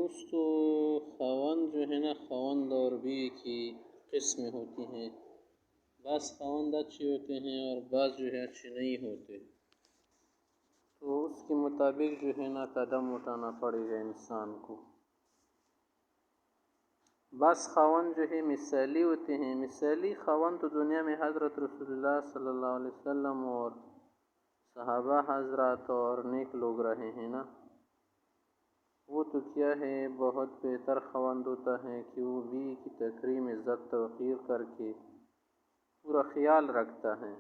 دوستو خاوند جو ہے نا، خاوند اور بیوی کی قسمیں ہوتی ہیں۔ بعض خاوند اچھے ہوتے ہیں اور بعض جو ہے اچھے نہیں ہوتے، تو اس کے مطابق جو ہے نا قدم اٹھانا پڑے گا انسان کو۔ بعض خاوند جو ہے مثالی ہوتے ہیں۔ مثالی خاوند تو دنیا میں حضرت رسول اللہ صلی اللہ علیہ وسلم اور صحابہ حضرات اور نیک لوگ رہے ہیں نا۔ وہ تو کیا ہے، بہت بہتر خاوند ہوتا ہے کہ وہ بیوی کی تکریم عزت توقیر کر کے پورا خیال رکھتا ہے۔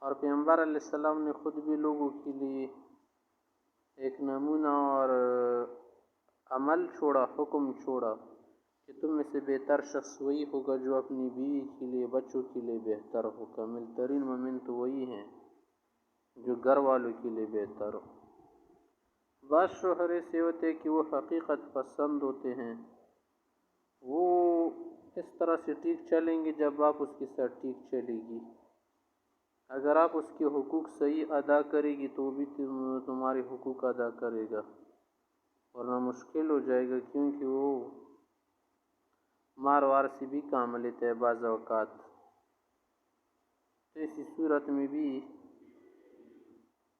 اور پیغمبر علیہ السلام نے خود بھی لوگوں کے لیے ایک نمونہ اور عمل چھوڑا، حکم چھوڑا کہ تم میں سے بہتر شخص وہی ہوگا جو اپنی بیوی کے لیے، بچوں کے لیے بہتر ہو۔ کامل ترین مومن تو وہی ہیں جو گھر والوں کے لیے بہتر ہو۔ بعض شوہر ایسے ہوتے کہ وہ حقیقت پسند ہوتے ہیں، وہ اس طرح سے ٹھیک چلیں گے جب آپ اس کے ساتھ ٹھیک چلے گی۔ اگر آپ اس کے حقوق صحیح ادا کرے گی تو وہ بھی تمہارے حقوق ادا کرے گا، ورنہ مشکل ہو جائے گا، کیونکہ وہ مار وار سے بھی کام لیتا ہے بعض اوقات۔ تو اسی صورت میں بھی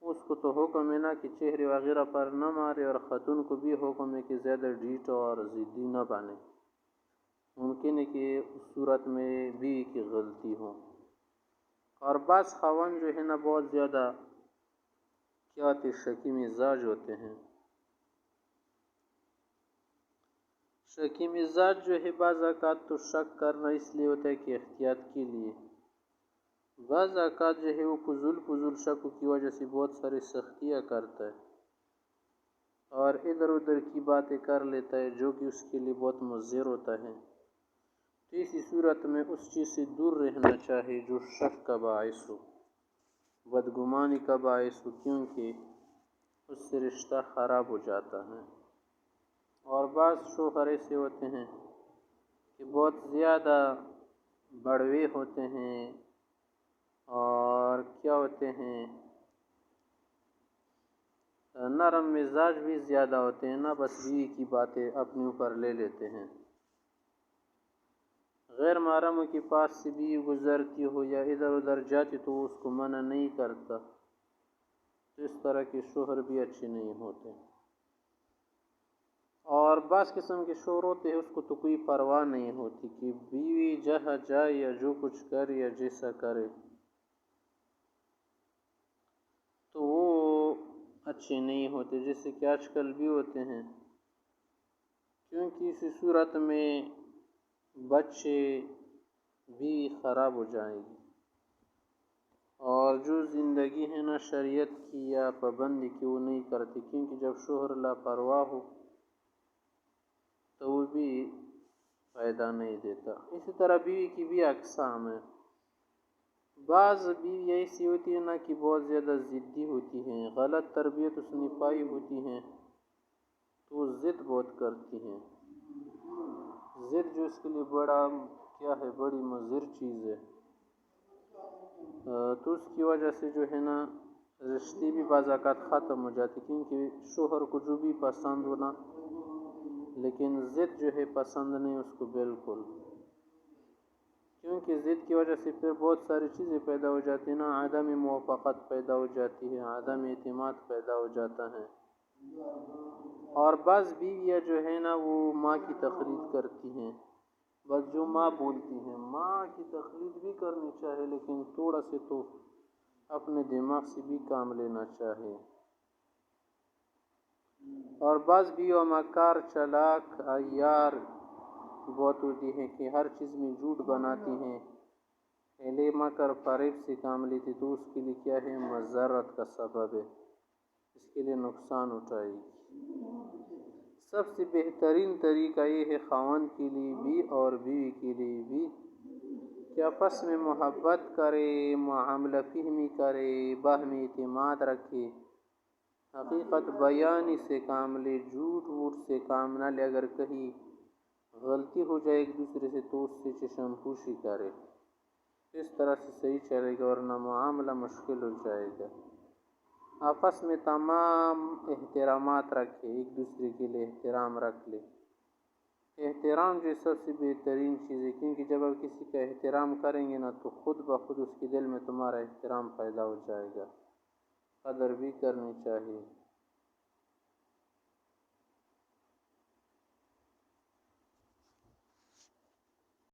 اس کو تو حکم ہے نا کہ چہرے وغیرہ پر نہ مارے، اور خاتون کو بھی حکم ہے کہ زیادہ ڈھیٹ اور ضدی نہ بنے۔ ممکن ہے کہ اس صورت میں بیوی کی غلطی ہو۔ اور بعض خاوند جو ہے نا بہت زیادہ کیا ہوتے، شکی مزاج ہوتے ہیں۔ شکی مزاج جو ہے بعض اوقات تو شک کرنا اس لیے ہوتا ہے کہ احتیاط کے لیے، بعض اوقات جو ہے وہ فضول شکوں کی وجہ سے بہت ساری سختیاں کرتا ہے اور ادھر ادھر کی باتیں کر لیتا ہے جو کہ اس کے لیے بہت مضر ہوتا ہے۔ تو اسی صورت میں اس چیز سے دور رہنا چاہیے جو شک کا باعث ہو، بدگمانی کا باعث ہو، کیونکہ اس سے رشتہ خراب ہو جاتا ہے۔ اور بعض شوہر ایسے ہوتے ہیں کہ بہت زیادہ بڑوے ہوتے ہیں اور کیا ہوتے ہیں، نرم مزاج بھی زیادہ ہوتے ہیں نا، بس بیوی کی باتیں اپنے اوپر لے لیتے ہیں۔ غیر محرموں کے پاس سے بھی گزرتی ہو یا ادھر ادھر جاتی تو اس کو منع نہیں کرتا، تو اس طرح کے شوہر بھی اچھے نہیں ہوتے۔ اور بعض قسم کے شوہر ہوتے ہیں اس کو تو کوئی پرواہ نہیں ہوتی کہ بیوی جہاں جائے یا جو کچھ کرے یا جیسا کرے، تو وہ اچھے نہیں ہوتے، جیسے کہ آج کل بھی ہوتے ہیں، کیونکہ اسی صورت میں بچے بھی خراب ہو جائیں گی۔ اور جو زندگی ہے نا شریعت کی یا پابندی کی وہ نہیں کرتی، کیونکہ جب شوہر لاپرواہ ہو تو وہ بھی فائدہ نہیں دیتا۔ اسی طرح بیوی کی بھی اقسام ہیں۔ بعض بیوی ایسی ہوتی ہے نا کہ بہت زیادہ ضدی ہوتی ہیں، غلط تربیت اس نے پائی ہوتی ہیں تو وہ ضد بہت کرتی ہیں۔ ضد جو اس کے لیے بڑا کیا ہے، بڑی مضر چیز ہے۔ تو اس کی وجہ سے جو ہے نا رشتے بھی بعض اوقات ختم ہو جاتے، کیونکہ شوہر کو جو بھی پسند ہونا، لیکن ضد جو ہے پسند نہیں اس کو بالکل، کیونکہ ضد کی وجہ سے پھر بہت ساری چیزیں پیدا ہو جاتی ہیں نا، عدم موافقت پیدا ہو جاتی ہے، عدم اعتماد پیدا ہو جاتا ہے۔ اور بعض بیویاں جو ہے نا وہ ماں کی تقلید کرتی ہیں، بس جو ماں بولتی ہیں، ماں کی تقلید بھی کرنی چاہیے لیکن تھوڑا سے تو اپنے دماغ سے بھی کام لینا چاہیے۔ اور بعض بیویاں مکار، چالاک، عیار بہت ہوتی ہیں کہ ہر چیز میں جھوٹ بناتی ہیں، پہلے مکر فریب سے کام لیتی تو اس کے لیے کیا ہے، مضرت کا سبب ہے، اس کے لیے نقصان اٹھائے گی۔ سب سے بہترین طریقہ یہ ہے خاوند کے لیے بھی اور بیوی کے لیے بھی کہ آپس میں محبت کرے، معاملہ فہمی کرے، باہمی اعتماد رکھے، حقیقت بیانی سے کام لے، جھوٹ ووٹ سے کام نہ لے، اگر کہیں غلطی ہو جائے ایک دوسرے سے تو اس سے چشم پوشی کرے، اس طرح سے صحیح چلے گا، ورنہ معاملہ مشکل ہو جائے گا۔ آپس میں تمام احترامات رکھے، ایک دوسرے کے لیے احترام رکھ لے۔ احترام جو سب سے بہترین چیز ہے، کیونکہ جب آپ کسی کا احترام کریں گے نا تو خود بخود اس کے دل میں تمہارا احترام پیدا ہو جائے گا۔ قدر بھی کرنی چاہیے۔